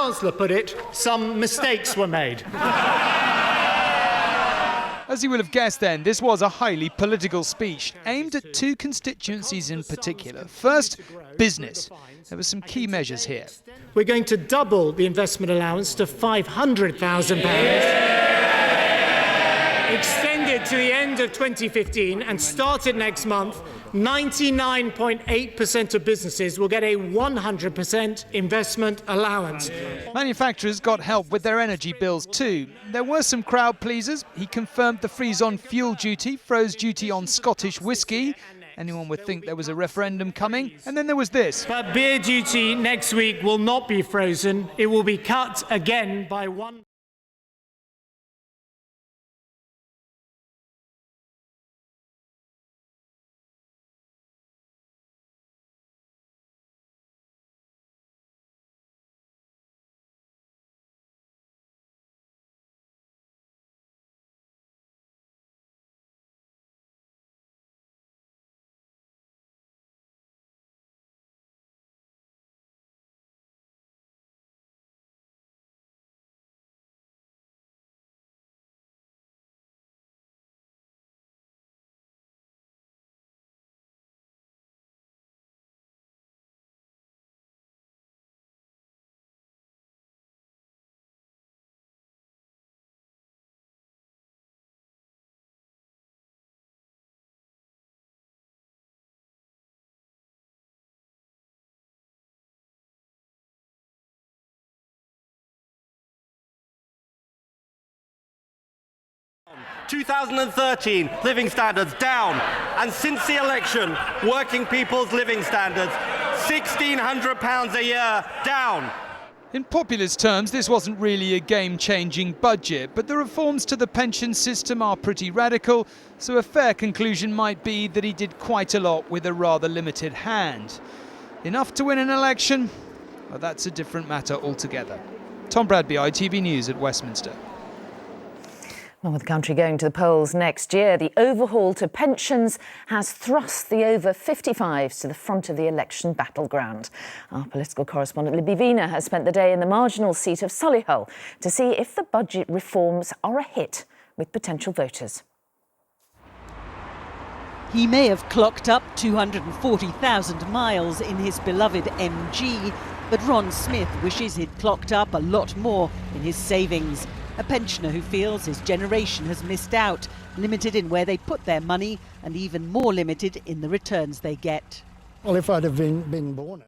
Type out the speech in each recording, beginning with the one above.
Chancellor put it, some mistakes were made. As you will have guessed then, this was a highly political speech aimed at two constituencies in particular. First, business. There were some key measures here. We're going to double the investment allowance to £500,000, extended to the end of 2015 and started next month. 99.8% of businesses will get a 100% investment allowance. Manufacturers got help with their energy bills too. There were some crowd pleasers. He confirmed the freeze on fuel duty, froze duty on Scottish whisky. Anyone would think there was a referendum coming. And then there was this. But beer duty next week will not be frozen. It will be cut again by 1%. (2013) living standards down, and since the election, working people's living standards £1,600 a year down. In populist terms, this wasn't really a game-changing budget, but the reforms to the pension system are pretty radical, so a fair conclusion might be that he did quite a lot with a rather limited hand. Enough to win an election? Well, that's a different matter altogether. Tom Bradby, ITV News at Westminster. Well, with the country going to the polls next year, the overhaul to pensions has thrust the over 55s to the front of the election battleground. Our political correspondent Libby Vina has spent the day in the marginal seat of Solihull to see if the budget reforms are a hit with potential voters. He may have clocked up 240,000 miles in his beloved MG, but Ron Smith wishes he'd clocked up a lot more in his savings. A pensioner who feels his generation has missed out, limited in where they put their money and even more limited in the returns they get. Well, if I'd have been born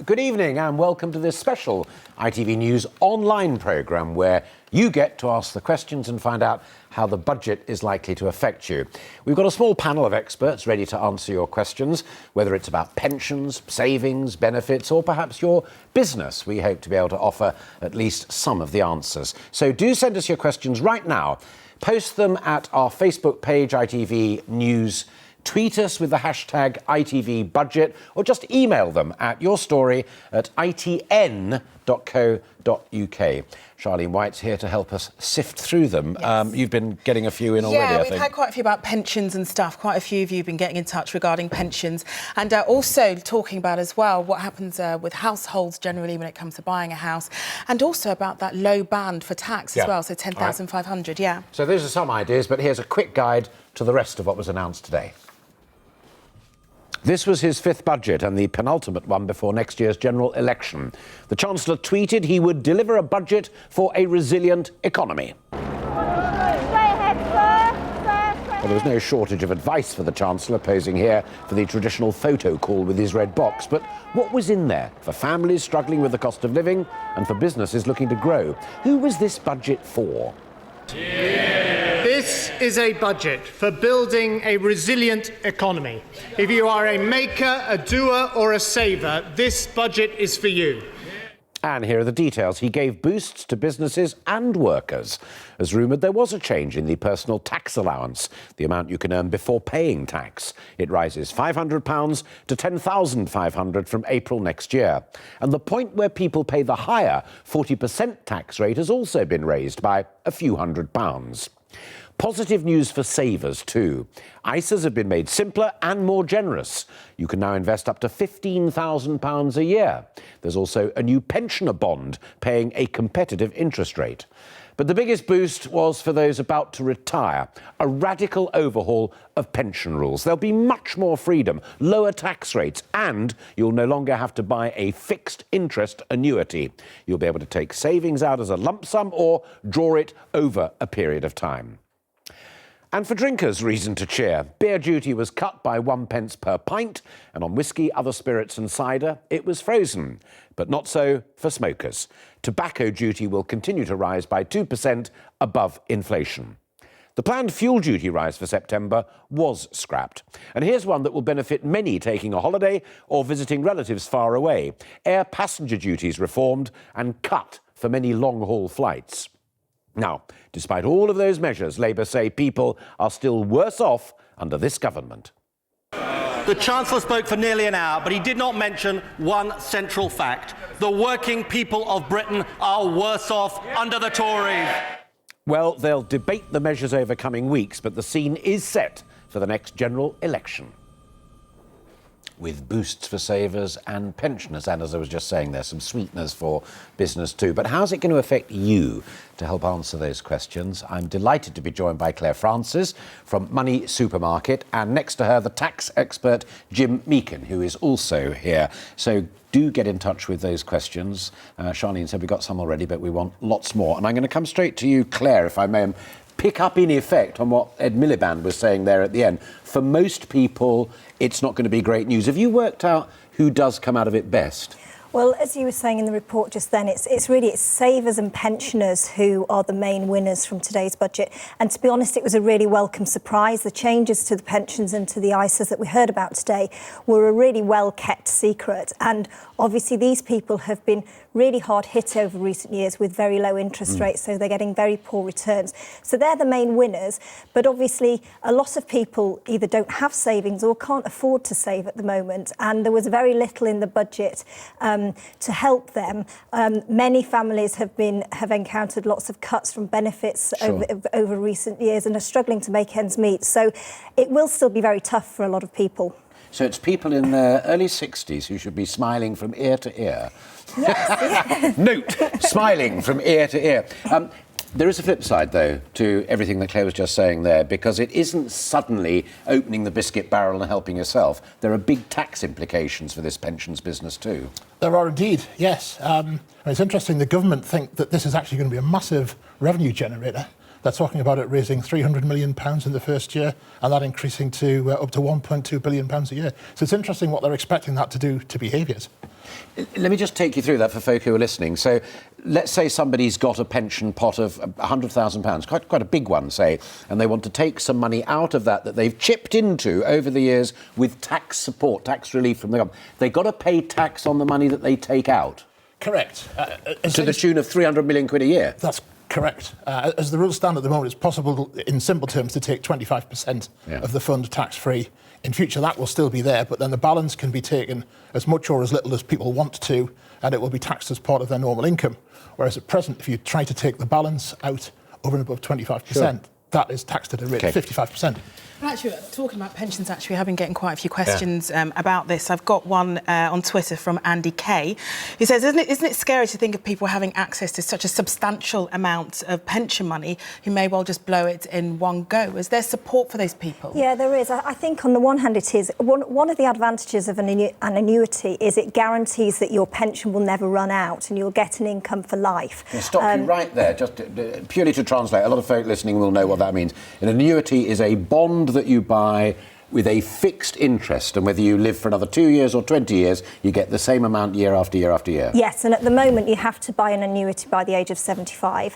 Good evening and welcome to this special ITV News online programme where you get to ask the questions and find out how the budget is likely to affect you. We've got a small panel of experts ready to answer your questions, whether it's about pensions, savings, benefits, or perhaps your business. We hope to be able to offer at least some of the answers. So do send us your questions right now. Post them at our Facebook page, ITV News. Tweet us with the hashtag ITV Budget, or just email them at yourstory@itn.co.uk. Charlene White's here to help us sift through them. Yes. You've been getting a few in already, I think. We've had quite a few about pensions and stuff. Quite a few of you have been getting in touch regarding pensions. And also talking about as well what happens with households generally when it comes to buying a house. And also about that low band for tax as well, so 10,500, yeah. So those are some ideas, but here's a quick guide to the rest of what was announced today. This was his fifth budget and the penultimate one before next year's general election. The Chancellor tweeted he would deliver a budget for a resilient economy. Well, there was no shortage of advice for the Chancellor, posing here for the traditional photo call with his red box. But what was in there for families struggling with the cost of living and for businesses looking to grow? Who was this budget for? This is a budget for building a resilient economy. If you are a maker, a doer or a saver, this budget is for you. And here are the details. He gave boosts to businesses and workers. As rumoured, there was a change in the personal tax allowance, the amount you can earn before paying tax. It rises £500 to £10,500 from April next year. And the point where people pay the higher 40% tax rate has also been raised by a few £100s. Positive news for savers too. ISAs have been made simpler and more generous. You can now invest up to £15,000 a year. There's also a new pensioner bond paying a competitive interest rate. But the biggest boost was for those about to retire. A radical overhaul of pension rules. There'll be much more freedom, lower tax rates, and you'll no longer have to buy a fixed interest annuity. You'll be able to take savings out as a lump sum or draw it over a period of time. And for drinkers, reason to cheer. Beer duty was cut by 1 pence per pint, and on whisky, other spirits and cider, it was frozen. But not so for smokers. Tobacco duty will continue to rise by 2% above inflation. The planned fuel duty rise for September was scrapped. And here's one that will benefit many taking a holiday or visiting relatives far away. Air passenger duties reformed and cut for many long-haul flights. Now, despite all of those measures, Labour say people are still worse off under this government. The Chancellor spoke for nearly an hour, but he did not mention one central fact. The working people of Britain are worse off under the Tories. Well, they'll debate the measures over coming weeks, but the scene is set for the next general election, with boosts for savers and pensioners. And as I was just saying, there's some sweeteners for business too. But how's it going to affect you? To help answer those questions, I'm delighted to be joined by Claire Francis from Money Supermarket, and next to her, the tax expert Jim Meakin, who is also here. So do get in touch with those questions. Charlene said we got some already, but we want lots more. And I'm going to come straight to you, Claire, if I may, and pick up in effect on what Ed Miliband was saying there at the end. For most people, it's not going to be great news. Have you worked out who does come out of it best? Well, as you were saying in the report just then, it's savers and pensioners who are the main winners from today's budget. And to be honest, it was a really welcome surprise. The changes to the pensions and to the ISAs that we heard about today were a really well-kept secret. And obviously, these people have been really hard hit over recent years with very low interest rates, so they're getting very poor returns. So they're the main winners. But obviously, a lot of people either don't have savings or can't afford to save at the moment. And there was very little in the budget to help them. Many families have encountered lots of cuts from benefits over recent years and are struggling to make ends meet. So it will still be very tough for a lot of people. So it's people in their early 60s who should be smiling from ear to ear. Yes. Note, smiling from ear to ear. There is a flip side, though, to everything that Claire was just saying there, because it isn't suddenly opening the biscuit barrel and helping yourself. There are big tax implications for this pensions business, too. There are indeed, yes. And it's interesting, the government think that this is actually going to be a massive revenue generator. They're talking about it raising £300 million in the first year, and that increasing to up to £1.2 billion a year. So it's interesting what they're expecting that to do to behaviours. Let me just take you through that for folk who are listening. So let's say somebody's got a pension pot of £100,000, quite a big one, say, and they want to take some money out of that they've chipped into over the years with tax support, tax relief from the government. They've got to pay tax on the money that they take out. Correct. To the tune of 300 million quid a year. That's correct. As the rules stand at the moment, it's possible, in simple terms, to take 25% of the fund tax-free. In future, that will still be there, but then the balance can be taken as much or as little as people want to, and it will be taxed as part of their normal income. Whereas at present, if you try to take the balance out over and above 25%, that is taxed at a rate of 55%. Well, actually, talking about pensions, actually, I've been getting quite a few questions about this. I've got one on Twitter from Andy Kay. He says, isn't it scary to think of people having access to such a substantial amount of pension money who may well just blow it in one go? Is there support for those people? Yeah, there is. I think on the one hand it is. One of the advantages of an annuity is it guarantees that your pension will never run out and you'll get an income for life. I'll stop you right there, just purely to translate. A lot of folk listening will know what that means. An annuity is a bond that you buy with a fixed interest, and whether you live for another 2 years or 20 years, you get the same amount year after year after year. Yes, and at the moment you have to buy an annuity by the age of 75.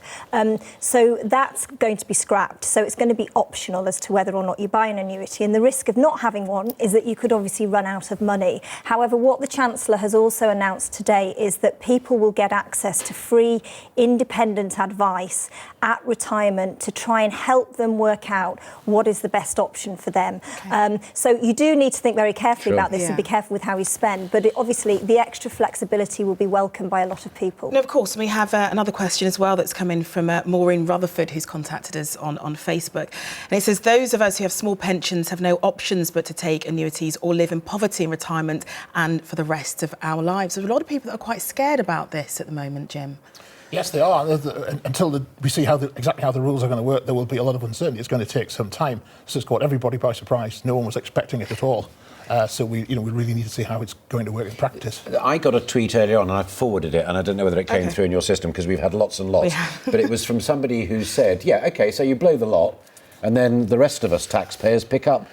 So that's going to be scrapped. So it's going to be optional as to whether or not you buy an annuity. And the risk of not having one is that you could obviously run out of money. However, what the Chancellor has also announced today is that people will get access to free, independent advice at retirement to try and help them work out what is the best option for them. So you do need to think very carefully about this and be careful with how you spend. But obviously, the extra flexibility will be welcomed by a lot of people. No, of course. We have another question as well that's come in from Maureen Rutherford, who's contacted us on Facebook. And it says, those of us who have small pensions have no options but to take annuities or live in poverty in retirement and for the rest of our lives. There's a lot of people that are quite scared about this at the moment, Jim. Yes, they are. Until we see exactly how the rules are going to work, there will be a lot of uncertainty. It's going to take some time. This has caught everybody by surprise. No one was expecting it at all. So we really need to see how it's going to work in practice. I got a tweet earlier on and I forwarded it, and I don't know whether it came through in your system because we've had lots and lots. But it was from somebody who said, so you blow the lot and then the rest of us taxpayers pick up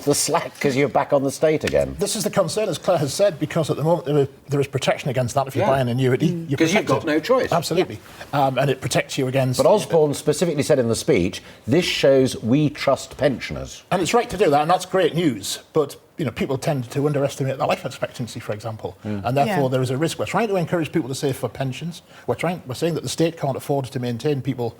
the slack because you're back on the state again. This is the concern, as Claire has said, because at the moment there is protection against that. If you buy an annuity, because you've got no choice. Absolutely. And it protects you against... But Osborne specifically said in the speech, this shows we trust pensioners. And it's right to do that, and that's great news. But people tend to underestimate their life expectancy, for example. And therefore there is a risk. We're trying to encourage people to save for pensions. We're saying that the state can't afford to maintain people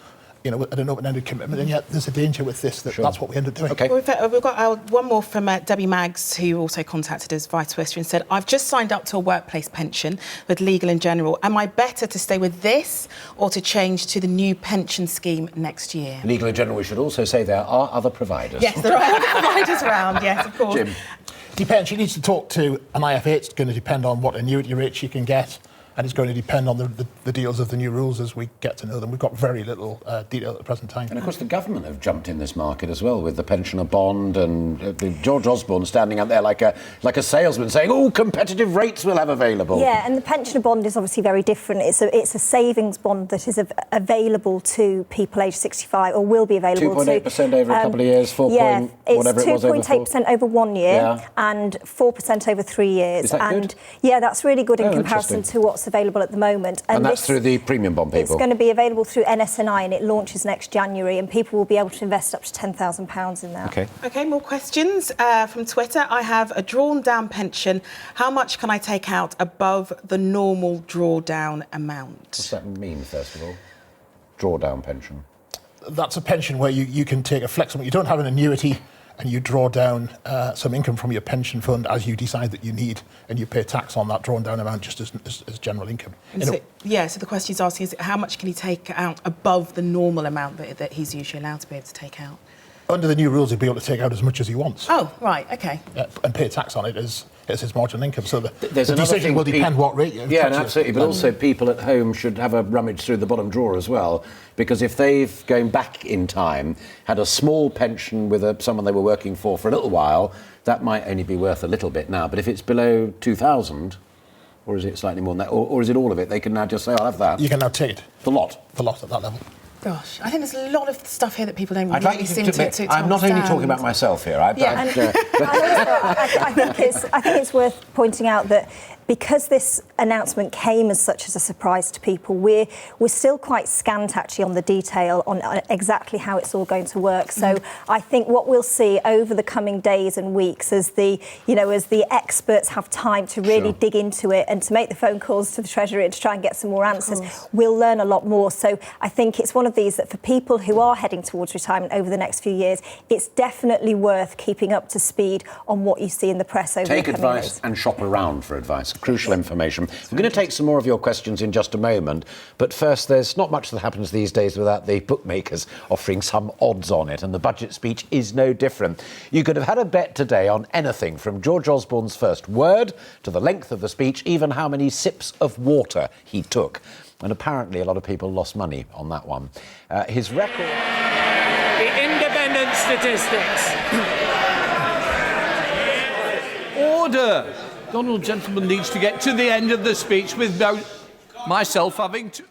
at an open-ended commitment, and yet there's a danger with this that's what we end up doing. Okay. We've got one more from Debbie Maggs, who also contacted us via Twitter and said, I've just signed up to a workplace pension with Legal & General. Am I better to stay with this or to change to the new pension scheme next year? Legal & General, we should also say there are other providers. Yes, there are other providers around, yes, of course. Jim. Depends. She needs to talk to an IFA. It's going to depend on what annuity rate she can get. And it's going to depend on the deals of the new rules as we get to know them. We've got very little detail at the present time. And of course the government have jumped in this market as well with the pensioner bond, and George Osborne standing out there like a salesman saying, competitive rates we'll have available. Yeah, and the pensioner bond is obviously very different. It's a savings bond that is available to people aged 65, or will be available 2.8% over a couple of years, 4 yeah, whatever it was over 2.8% over 1 year and 4% over 3 years. Is that good? Yeah, that's really good in comparison to what's available at the moment. And that's through the premium bond people? It's going to be available through NS&I, and it launches next January, and people will be able to invest up to £10,000 in that. OK, more questions from Twitter. I have a drawn-down pension. How much can I take out above the normal drawdown amount? What's that mean, first of all? Drawdown pension? That's a pension where you can take a flexible... You don't have an annuity and you draw down some income from your pension fund as you decide that you need, and you pay tax on that drawn down amount just as general income. So the question he's asking is how much can he take out above the normal amount that he's usually allowed to be able to take out? Under the new rules, he'll be able to take out as much as he wants. Oh, right, OK. And pay tax on it as his marginal income. So the decision will depend what rate you... Yeah, absolutely. But also people at home should have a rummage through the bottom drawer as well, because if they've, going back in time, had a small pension with someone they were working for a little while, that might only be worth a little bit now. But if it's below 2,000, or is it slightly more than that, or is it all of it, they can now just say, I'll have that. You can now take it. The lot. The lot at that level. Gosh, I think there's a lot of stuff here that people don't I'd really like you seem to to admit, I'm not only talking about myself here. I think it's worth pointing out that because this announcement came as such as a surprise to people, we're still quite scant actually on the detail on exactly how it's all going to work. So I think what we'll see over the coming days and weeks as the experts have time to really dig into it and to make the phone calls to the Treasury and to try and get some more answers, we'll learn a lot more. So I think it's one of these that for people who are heading towards retirement over the next few years, it's definitely worth keeping up to speed on what you see in the press over the coming days. Take advice and shop around for advice. Crucial information. We're going to take some more of your questions in just a moment, but first, there's not much that happens these days without the bookmakers offering some odds on it, and the budget speech is no different. You could have had a bet today on anything from George Osborne's first word to the length of the speech, even how many sips of water he took. And apparently a lot of people lost money on that one. His record... The independent statistics. Order! Donald Gentleman needs to get to the end of the speech without myself having to...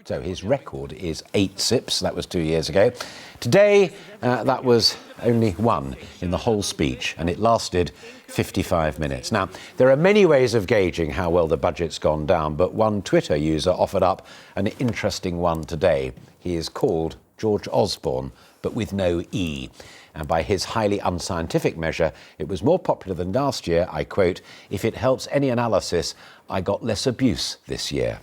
So his record is 8 sips. That was 2 years ago. Today, that was only 1 in the whole speech, and it lasted 55 minutes. Now, there are many ways of gauging how well the budget's gone down, but one Twitter user offered up an interesting one today. He is called George Osborne, but with no E. And by his highly unscientific measure, it was more popular than last year. I quote, "If it helps any analysis, I got less abuse this year."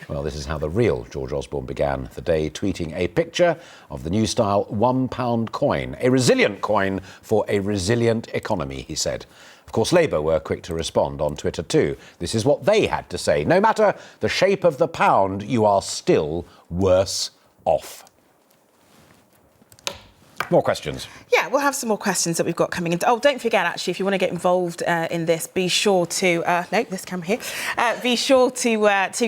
Well, this is how the real George Osborne began the day, tweeting a picture of the new style £1 coin, a resilient coin for a resilient economy, he said. Of course, Labour were quick to respond on Twitter too. This is what they had to say. No matter the shape of the pound, you are still worse off. More questions. Yeah, we'll have some more questions that we've got coming in. Oh, don't forget, actually, if you want to get involved in this, be sure to... this camera here. Be sure to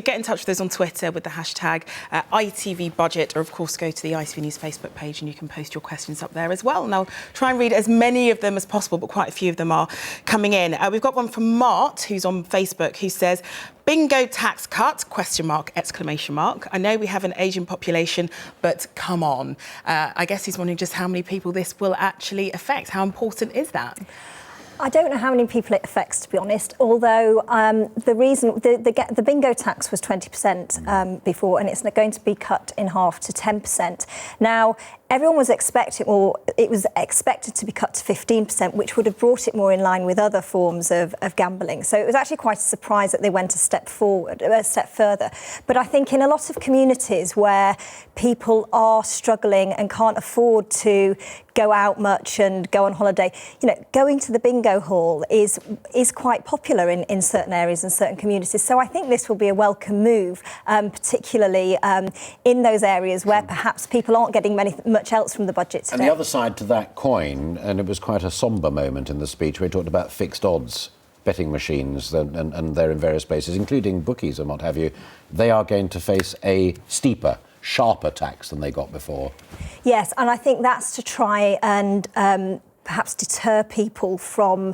get in touch with us on Twitter with the hashtag ITVBudget, or, of course, go to the ITV News Facebook page and you can post your questions up there as well. And I'll try and read as many of them as possible, but quite a few of them are coming in. We've got one from Mart, who's on Facebook, who says... Bingo tax cut, ? I know we have an Asian population, but come on. I guess he's wondering just how many people this will actually affect. How important is that? I don't know how many people it affects, to be honest, although the reason the bingo tax was 20% before, and it's going to be cut in half to 10%. Now, everyone was expecting, or it was expected to be cut to 15%, which would have brought it more in line with other forms of gambling. So it was actually quite a surprise that they went a step further. But I think in a lot of communities where people are struggling and can't afford to go out much and go on holiday, going to the bingo hall is quite popular in certain areas and certain communities. So I think this will be a welcome move, particularly in those areas where perhaps people aren't getting much else from the budget today. And the other side to that coin, and it was quite a sombre moment in the speech, where he talked about fixed odds betting machines, and they're in various places, including bookies and what have you. They are going to face a steeper, sharper tax than they got before. Yes, and I think that's to try and perhaps deter people from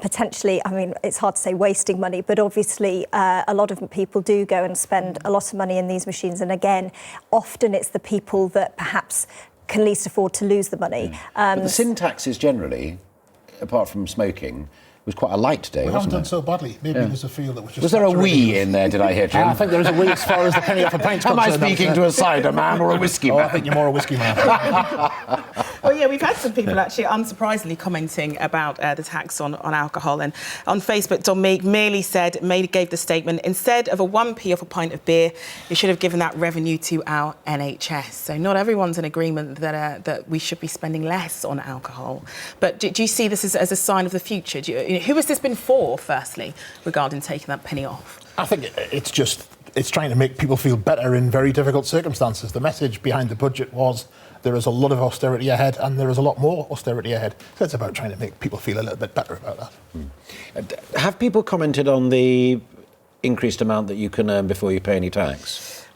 potentially, I mean, it's hard to say wasting money, but obviously a lot of people do go and spend a lot of money in these machines. And again, often it's the people that perhaps can least afford to lose the money. But the sin taxes generally, apart from smoking, was quite a light day, We wasn't haven't done it? so badly. Maybe there's a feel that was just... Was there a wee in there, did I hear, Jim? I think there is a wee as far as the penny off a pint's Am I concerned. speaking to a cider man or a whiskey man? I think you're more a whiskey man. Well, yeah, we've had some people actually, unsurprisingly, commenting about the tax on alcohol. And on Facebook, Don Meek merely gave the statement, instead of a 1p off a pint of beer, you should have given that revenue to our NHS. So not everyone's in agreement that we should be spending less on alcohol. But do you see this as a sign of the future? Who has this been for, firstly, regarding taking that penny off? I think it's trying to make people feel better in very difficult circumstances. The message behind the budget was there is a lot of austerity ahead and there is a lot more austerity ahead. So it's about trying to make people feel a little bit better about that. Have people commented on the increased amount that you can earn before you pay any tax?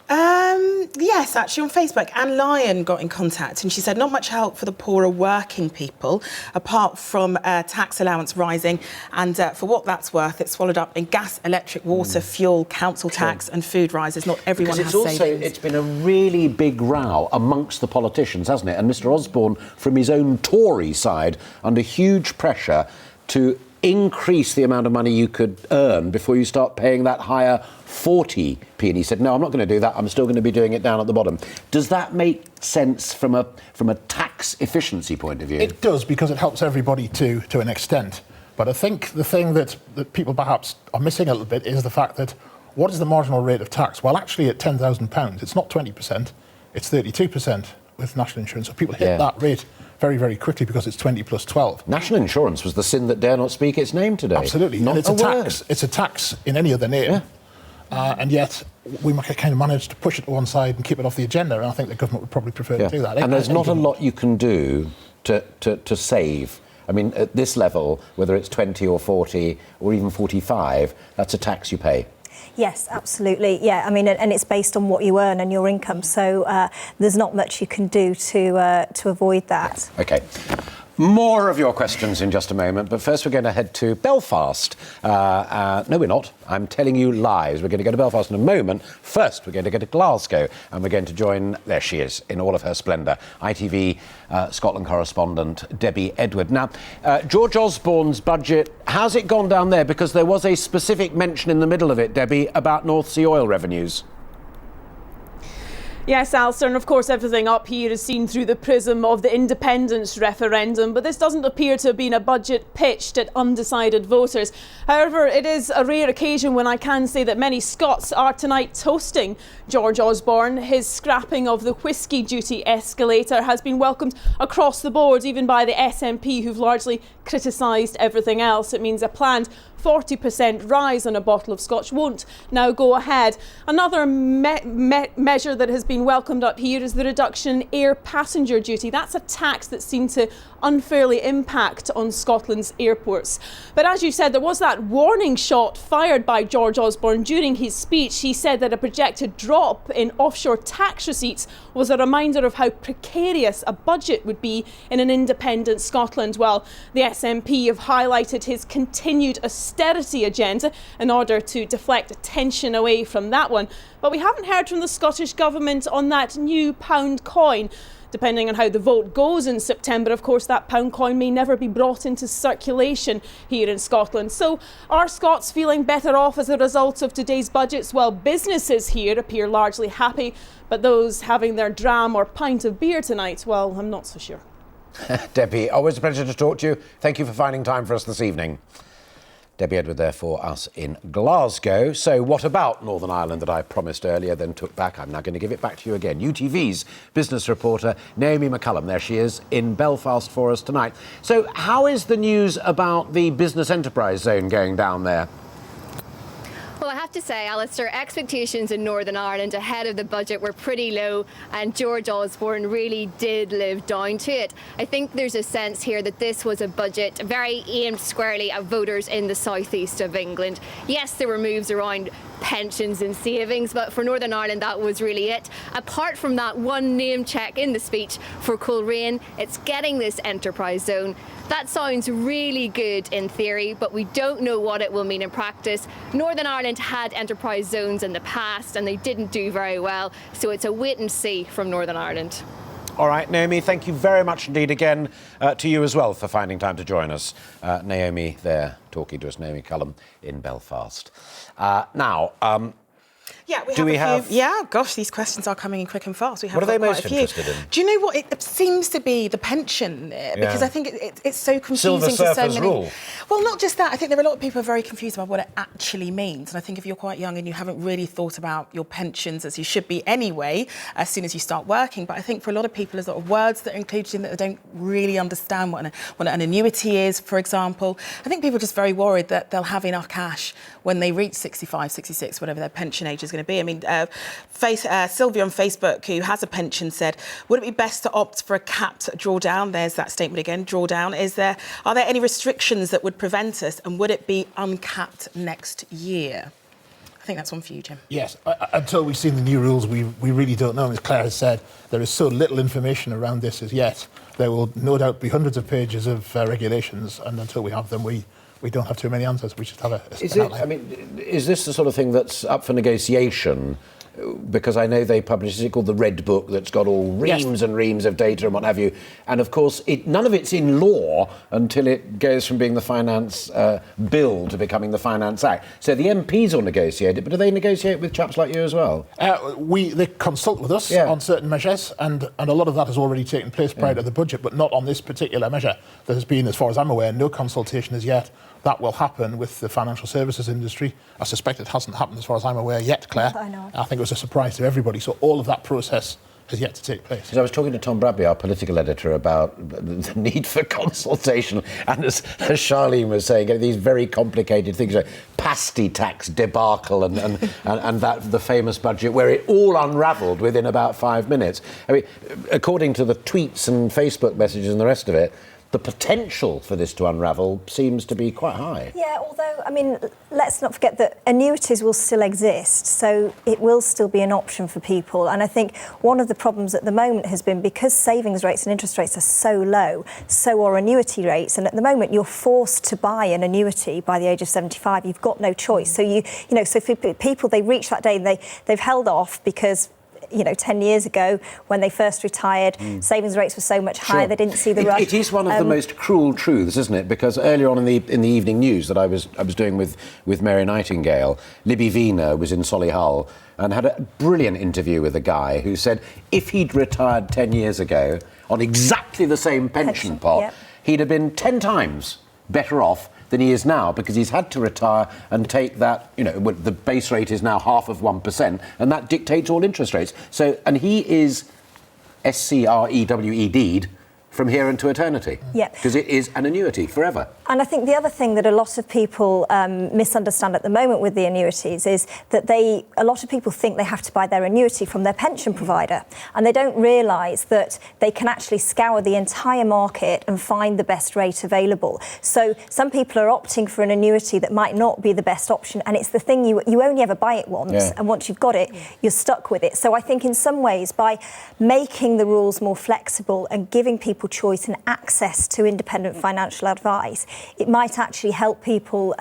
Yes, actually on Facebook. Anne Lyon got in contact and she said not much help for the poorer working people, apart from tax allowance rising. And for what that's worth, it's swallowed up in gas, electric, water, fuel, council tax and food rises. Not everyone has savings. It's been a really big row amongst the politicians, hasn't it? And Mr Osborne, from his own Tory side, under huge pressure to increase the amount of money you could earn before you start paying that higher 40p. And he said, no, I'm not going to do that. I'm still going to be doing it down at the bottom. Does that make sense from a tax efficiency point of view? It does, because it helps everybody to an extent. But I think the thing that people perhaps are missing a little bit is the fact that what is the marginal rate of tax? Well, actually, at £10,000, it's not 20%, it's 32% with national insurance. So people hit that rate very, very quickly because it's 20 plus 12. National insurance was the sin that dare not speak its name today. Absolutely. Not and it's a a word. tax. It's a tax in any other name. Yeah. And yet we might kind of manage to push it to one side and keep it off the agenda. And I think the government would probably prefer to do that. And there's not a lot you can do to save. I mean, at this level, whether it's 20 or 40 or even 45, that's a tax you pay. Yes, absolutely. Yeah, I mean, and it's based on what you earn and your income. So there's not much you can do to avoid that. OK. More of your questions in just a moment, but first we're going to head to Belfast. No, we're not. I'm telling you lies. We're going to go to Belfast in a moment. First, we're going to go to Glasgow, and we're going to join, there she is, in all of her splendour, ITV Scotland correspondent Debbie Edward. Now, George Osborne's budget, how's it gone down there? Because there was a specific mention in the middle of it, Debbie, about North Sea oil revenues. Yes, Alistair, and of course everything up here is seen through the prism of the independence referendum, but this doesn't appear to have been a budget pitched at undecided voters. However, it is a rare occasion when I can say that many Scots are tonight toasting George Osborne. His scrapping of the whisky duty escalator has been welcomed across the board, even by the SNP, who've largely criticised everything else. It means a planned 40% rise on a bottle of Scotch won't now go ahead. Another measure that has been welcomed up here is the reduction in air passenger duty. That's a tax that seemed to unfairly impact on Scotland's airports. But as you said, there was that warning shot fired by George Osborne during his speech. He said that a projected drop in offshore tax receipts was a reminder of how precarious a budget would be in an independent Scotland. Well, the SNP have highlighted his continued austerity agenda in order to deflect attention away from that one. But we haven't heard from the Scottish Government on that new pound coin. Depending on how the vote goes in September, of course, that pound coin may never be brought into circulation here in Scotland. So are Scots feeling better off as a result of today's budgets? Well, businesses here appear largely happy, but those having their dram or pint of beer tonight, well, I'm not so sure. Debbie, always a pleasure to talk to you. Thank you for finding time for us this evening. Debbie Edward there for us in Glasgow. So what about Northern Ireland that I promised earlier, then took back? I'm now going to give it back to you again. UTV's business reporter Naomi McCullum, there she is, in Belfast for us tonight. So how is the news about the business enterprise zone going down there? Well, I have to say, Alistair, expectations in Northern Ireland ahead of the budget were pretty low, and George Osborne really did live down to it. I think there's a sense here that this was a budget very aimed squarely at voters in the southeast of England. Yes, there were moves around pensions and savings, but for Northern Ireland that was really it. Apart from that one name check in the speech for Coleraine, it's getting this enterprise zone. That sounds really good in theory, but we don't know what it will mean in practice. Northern Ireland had enterprise zones in the past and they didn't do very well, so it's a wait and see from Northern Ireland. All right, Naomi, thank you very much indeed again to you as well for finding time to join us. Naomi there talking to us, Naomi McCullum in Belfast. Yeah, Do we have... Yeah, gosh, these questions are coming in quick and fast. We have What are they got most quite a few. interested in? Do you know what? It seems to be the pension, because I think it's so confusing Silver to so surfers many. rule. Well, not just that. I think there are a lot of people who are very confused about what it actually means. And I think if you're quite young and you haven't really thought about your pensions, as you should be anyway, as soon as you start working. But I think for a lot of people, there's a lot of words that are included in that they don't really understand what an annuity is, for example. I think people are just very worried that they'll have enough cash when they reach 65, 66, whatever their pension age is going to be. I mean, Sylvia on Facebook, who has a pension, said, would it be best to opt for a capped drawdown? There's that statement again, drawdown. Are there any restrictions that would prevent us, and would it be uncapped next year? I think that's one for you, Jim. Yes, until we've seen the new rules, we really don't know. As Claire has said, there is so little information around this as yet. There will no doubt be hundreds of pages of regulations, and until we have them, we don't have too many answers. We just have is this the sort of thing that's up for negotiation? Because I know they publish, is it called the Red Book, that's got all reams and reams of data and what have you. And of course, none of it's in law until it goes from being the Finance Bill to becoming the Finance Act. So the MPs will negotiate it, but do they negotiate with chaps like you as well? They consult with us on certain measures, and a lot of that has already taken place prior to the budget, but not on this particular measure. There has been, as far as I'm aware, no consultation as yet. That will happen with the financial services industry. I suspect it hasn't happened as far as I'm aware yet, Claire. I know. I think it was a surprise to everybody. So all of that process has yet to take place. Because I was talking to Tom Bradley, our political editor, about the need for consultation. And as Charlene was saying, these very complicated things like pasty tax debacle and that the famous budget where it all unravelled within about 5 minutes. I mean, according to the tweets and Facebook messages and the rest of it, the potential for this to unravel seems to be quite high. Yeah, although, I mean, let's not forget that annuities will still exist, so it will still be an option for people. And I think one of the problems at the moment has been because savings rates and interest rates are so low, so are annuity rates. And at the moment, you're forced to buy an annuity by the age of 75. You've got no choice. So, so for people, they reach that day and they've held off because 10 years ago when they first retired, savings rates were so much higher, they didn't see the rush. It is one of the most cruel truths, isn't it? Because earlier on in the evening news that I was doing with Mary Nightingale, Libby Wiener was in Solihull and had a brilliant interview with a guy who said if he'd retired 10 years ago on exactly the same pension pot, he'd have been 10 times better off than he is now, because he's had to retire and take that, the base rate is now 0.5%, and that dictates all interest rates. So, and he is SCREWED'd from here into eternity. Yeah. Because it is an annuity forever. And I think the other thing that a lot of people misunderstand at the moment with the annuities is that a lot of people think they have to buy their annuity from their pension provider, and they don't realise that they can actually scour the entire market and find the best rate available. So some people are opting for an annuity that might not be the best option, and it's the thing you only ever buy it once, and once you've got it, you're stuck with it. So I think in some ways, by making the rules more flexible and giving people choice and access to independent financial advice, it might actually help people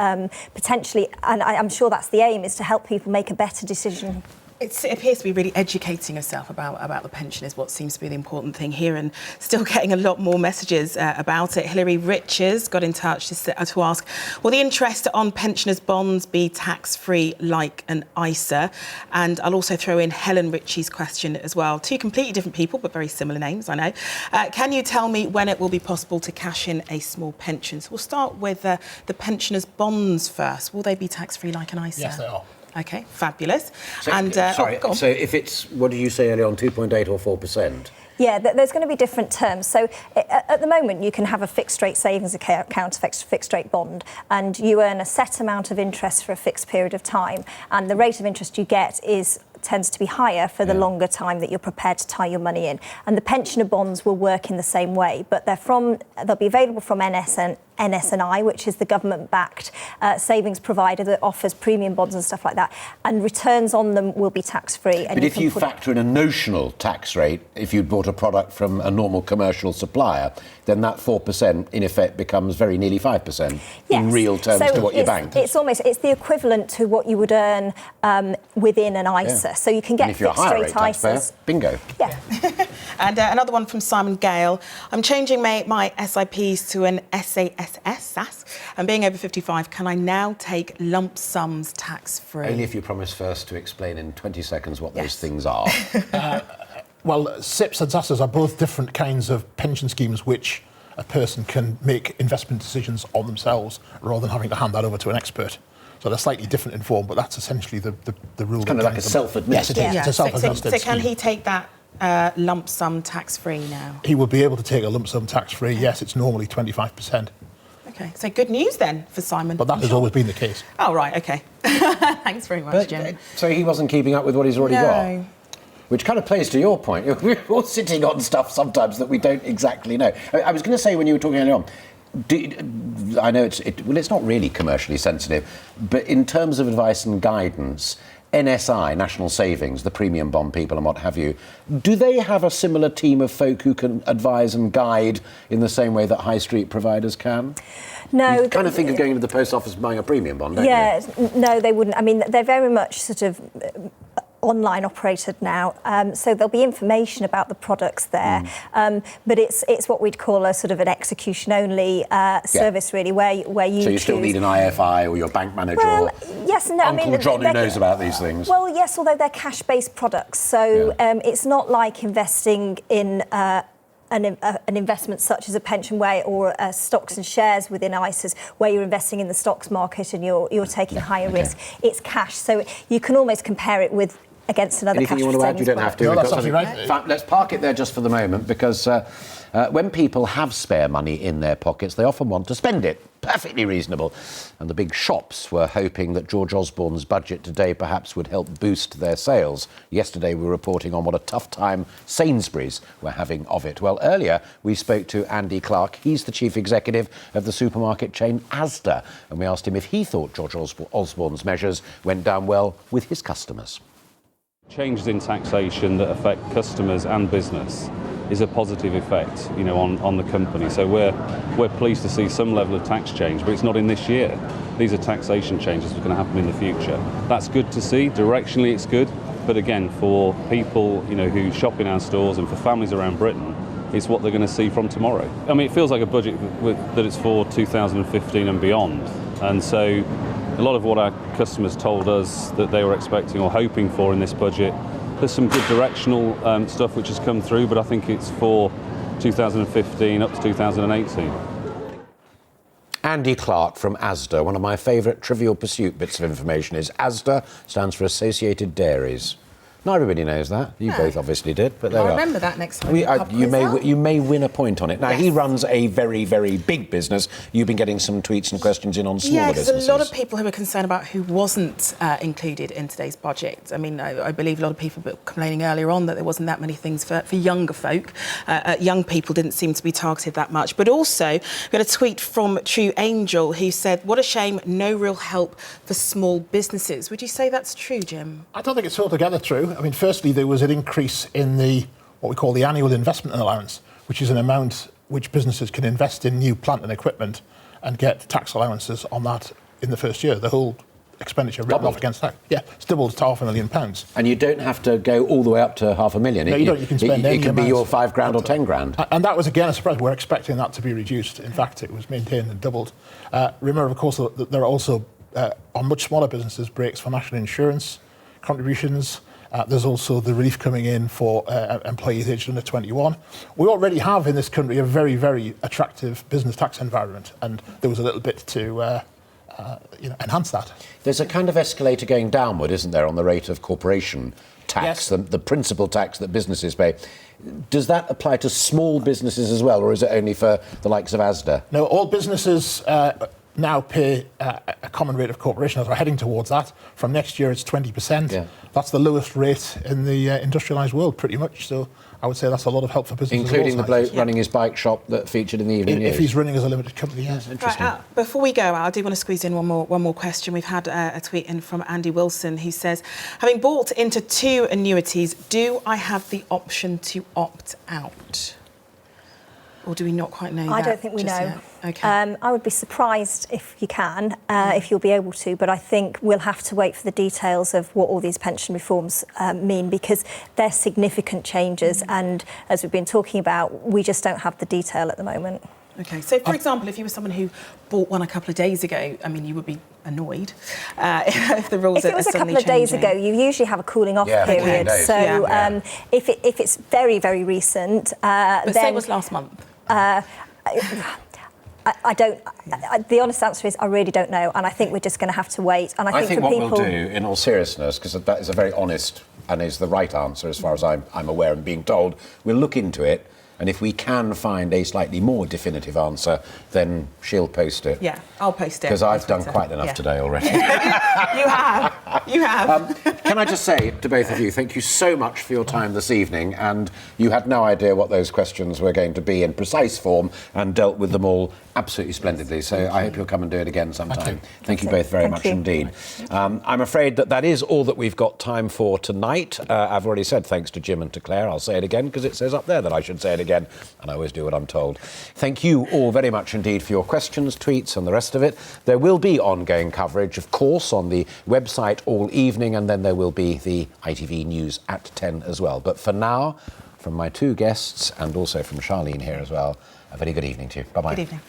potentially, and I'm sure that's the aim, is to help people make a better decision. It appears to be really educating yourself about the pension is what seems to be the important thing here, and still getting a lot more messages about it. Hilary Riches got in touch to ask, will the interest on pensioners' bonds be tax-free like an ISA? And I'll also throw in Helen Ritchie's question as well. Two completely different people, but very similar names, I know. Can you tell me when it will be possible to cash in a small pension? So we'll start with the pensioners' bonds first. Will they be tax-free like an ISA? Yes, they are. OK, fabulous. So, and so if it's, what did you say earlier on, 2.8 or 4%? Yeah, there's going to be different terms. So at the moment, you can have a fixed-rate savings account, fixed-rate bond, and you earn a set amount of interest for a fixed period of time. And the rate of interest you get tends to be higher for the longer time that you're prepared to tie your money in. And the pensioner bonds will work in the same way, but they'll be available from NS&I, which is the government-backed savings provider that offers premium bonds and stuff like that, and returns on them will be tax-free. But if you factor in a notional tax rate, if you bought a product from a normal commercial supplier, then that 4% in effect becomes very nearly 5% in real terms to what you banked. It's the equivalent to what you would earn within an ISA. So you can get fixed-rate ISAs. Bingo. Yeah. And another one from Simon Gale. I'm changing my SIPs to an SAS, and being over 55, can I now take lump sums tax-free? Only if you promise first to explain in 20 seconds what those things are. Well, SIPs and SASs are both different kinds of pension schemes which a person can make investment decisions on themselves rather than having to hand that over to an expert. So they're slightly different in form, but that's essentially the rule. It's kind of like a self-administered. Yes, it is. It's a self-administered So can he take that lump sum tax-free now? He will be able to take a lump sum tax-free. Yes, it's normally 25%. OK, so good news then for Simon. But that has always been the case. Oh, right, OK. Thanks very much, Jim. So he wasn't keeping up with what he's already got? Which kind of plays to your point. We're all sitting on stuff sometimes that we don't exactly know. I was going to say when you were talking earlier on, I know it's not really commercially sensitive, but in terms of advice and guidance, NSI, National Savings, the premium bond people and what have you, do they have a similar team of folk who can advise and guide in the same way that high street providers can? No. You kind of think of going into the post office and buying a premium bond, don't you? Yeah, no, they wouldn't. I mean, they're very much sort of online operated now, so there'll be information about the products there, but it's what we'd call a sort of an execution only service, really, where you So you still need an IFI or your bank manager or yes and no. Uncle John who knows about these things. Well, yes, although they're cash-based products, so it's not like investing in an investment such as a pension way or stocks and shares within ISAs where you're investing in the stocks market and you're taking higher risk. It's cash, so you can almost compare it with against another Anything cash you want to add? You don't have to. No, that's absolutely right. In fact, let's park it there just for the moment, because when people have spare money in their pockets, they often want to spend it. Perfectly reasonable. And the big shops were hoping that George Osborne's budget today perhaps would help boost their sales. Yesterday we were reporting on what a tough time Sainsbury's were having of it. Well, earlier we spoke to Andy Clark. He's the chief executive of the supermarket chain Asda, and we asked him if he thought George Osborne's measures went down well with his customers. Changes in taxation that affect customers and business is a positive effect, on the company. So we're pleased to see some level of tax change, but it's not in this year. These are taxation changes that are going to happen in the future. That's good to see. Directionally, it's good. But again, for people, who shop in our stores and for families around Britain, it's what they're going to see from tomorrow. I mean, it feels like a budget that it's for 2015 and beyond. And so a lot of what our customers told us that they were expecting or hoping for in this budget, there's some good directional stuff which has come through, but I think it's for 2015 up to 2018. Andy Clark from Asda. One of my favourite Trivial Pursuit bits of information is Asda stands for Associated Dairies. Not everybody knows that. You both obviously did, but there we are. I'll remember that next time. You may win a point on it. Now, Yes. he runs a very, very big business. You've been getting some tweets and questions in on smaller businesses. a lot of people who were concerned about who wasn't included in today's budget. I mean, I believe a lot of people were complaining earlier on that there wasn't that many things for younger folk. Young people didn't seem to be targeted that much. But also, we had a tweet from True Angel who said, "What a shame, no real help for small businesses." Would you say that's true, Jim? I don't think it's altogether true. I mean, firstly, there was an increase in what we call the annual investment allowance, which is an amount which businesses can invest in new plant and equipment and get tax allowances on that in the first year. The whole expenditure written off against tax. Yeah, it's doubled to £500,000. And you don't have to go all the way up to £500,000. No, you don't. You can spend any It can be amount your £5,000 or £10,000. And that was, again, a surprise. We're expecting that to be reduced. In fact, it was maintained and doubled. Remember, of course, that there are also, on much smaller businesses, breaks for national insurance contributions. There's also the relief coming in for employees aged under 21. We already have in this country a very, very attractive business tax environment, and there was a little bit to enhance that. There's a kind of escalator going downward, isn't there, on the rate of corporation tax, Yes. the principal tax that businesses pay. Does that apply to small businesses as well, or is it only for the likes of Asda? No, all businesses now pay a common rate of corporation. As we're heading towards that. From next year, it's 20%. Yeah. That's the lowest rate in the industrialised world, pretty much. So I would say that's a lot of help for businesses. Including the bloke running his bike shop that featured in the evening news. If he's running as a limited company, yes. Interesting. Right, before we go, I do want to squeeze in one more question. We've had a tweet in from Andy Wilson who says, having bought into 2 annuities, do I have the option to opt out? Or do we not quite know I that don't think we just know. yet? Okay. I would be surprised if you can, if you'll be able to, but I think we'll have to wait for the details of what all these pension reforms mean, because they're significant changes, and as we've been talking about, we just don't have the detail at the moment. Okay, so for example, if you were someone who bought one a couple of days ago, I mean, you would be annoyed if the rules If it was a couple of days ago, you usually have a cooling off period. days. So if it's very, very recent, but then say it was last month. I don't. The honest answer is I really don't know, and I think we're just going to have to wait. And I think for what people, we'll do, in all seriousness, because that is a very honest and is the right answer as far as I'm aware and being told, we'll look into it. And if we can find a slightly more definitive answer, then she'll post it. Yeah, I'll post it. Because I've done quite enough today already. You have. Can I just say to both of you, thank you so much for your time this evening. And you had no idea what those questions were going to be in precise form and dealt with them all absolutely splendidly. So I hope you'll come and do it again sometime. Thank you both very much indeed. I'm afraid that is all that we've got time for tonight. I've already said thanks to Jim and to Claire. I'll say it again because it says up there that I should say it again, and I always do what I'm told. Thank you all very much indeed for your questions, tweets and the rest of it. There will be ongoing coverage, of course, on the website all evening, and then there will be the ITV News at 10 as well. But for now, from my two guests and also from Charlene here as well, a very good evening to you. Bye-bye. Good evening.